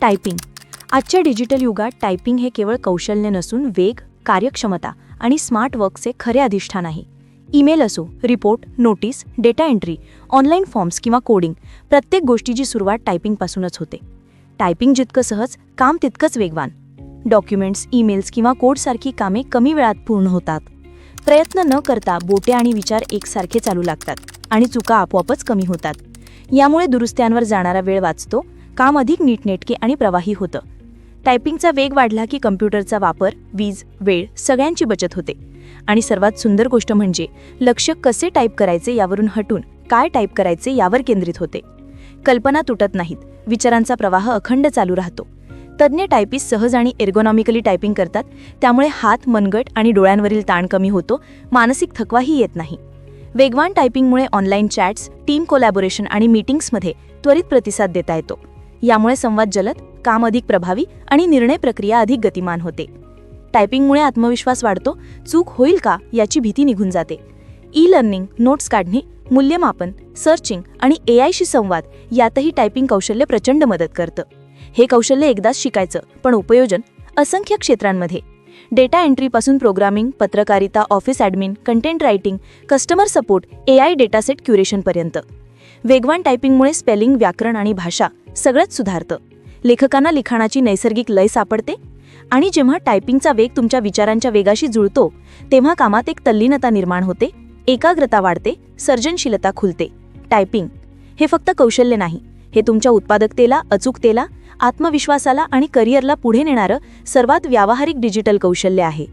Typing. आजच्या digital युगात typing हे केवळ कौशल्य नसून वेग, कार्यक्षमता आणि स्मार्ट वर्कचे खरे अधिष्ठान आहे. ईमेल असो, report, notice, data entry, online forms किंवा कोडिंग, प्रत्येक गोष्टीची सुरुवात टायपिंगपासूनच होते. टायपिंग जितकं सहज, काम तितकंच वेगवान. डॉक्युमेंट्स, ईमेल्स किंवा कोडसारखी कामे कमी वेळात पूर्ण होतात. प्रयत्न न करता बोटे आणि विचार एकसारखे चालू लागतात आणि चुका आपोआपच कमी होतात. यामुळे दुरुस्त्यांवर जाणारा वेळ वाचतो, काम अधिक नीटनेटके आणि प्रवाही होतं. टायपिंगचा वेग वाढला की कम्प्युटरचा वापर, वीज, वेळ सगळ्यांची बचत होते. आणि सर्वात सुंदर गोष्ट म्हणजे लक्ष कसे टाईप करायचे यावरून हटून काय टाईप करायचे यावर केंद्रित होते. कल्पना तुटत नाहीत, विचारांचा प्रवाह अखंड चालू राहतो. तज्ज्ञ टायपिस्ट सहज आणि एर्गोनॉमिकली टायपिंग करतात, त्यामुळे हात, मनगट आणि डोळ्यांवरील ताण कमी होतो, मानसिक थकवाही येत नाही. वेगवान टायपिंगमुळे ऑनलाईन चॅट्स, टीम कोलॅबोरेशन आणि मीटिंग्समध्ये त्वरित प्रतिसाद देता येतो. यामुळे संवाद जलद, काम अधिक प्रभावी आणि निर्णय प्रक्रिया अधिक गतिमान होते. टायपिंगमुळे आत्मविश्वास वाढतो, चूक होईल का याची भीती निघून जाते. ई लर्निंग, नोट्स काढणे, मूल्यमापन, सर्चिंग आणि एआयशी संवाद यातही टायपिंग कौशल्य प्रचंड मदत करतं. हे कौशल्य एकदाच शिकायचं, पण उपयोजन असंख्य क्षेत्रांमध्ये. डेटा एंट्रीपासून प्रोग्रामिंग, पत्रकारिता, office admin, content writing, customer support, AI dataset क्युरेशनपर्यंत. वेगवान टायपिंगमुळे स्पेलिंग, व्याकरण आणि भाषा सगळंच सुधारतं. लेखकांना लिखाणाची नैसर्गिक लय सापडते आणि जेव्हा टायपिंगचा वेग तुमच्या विचारांच्या वेगाशी जुळतो, तेव्हा कामात एक तल्लीनता निर्माण होते, एकाग्रता वाढते, सर्जनशीलता खुलते. टायपिंग हे फक्त कौशल्य नाही, हे तुमच्या उत्पादकतेला, अचूकतेला, आत्मविश्वासाला आणि करिअरला पुढे नेणारं सर्वात व्यावहारिक डिजिटल कौशल्य आहे.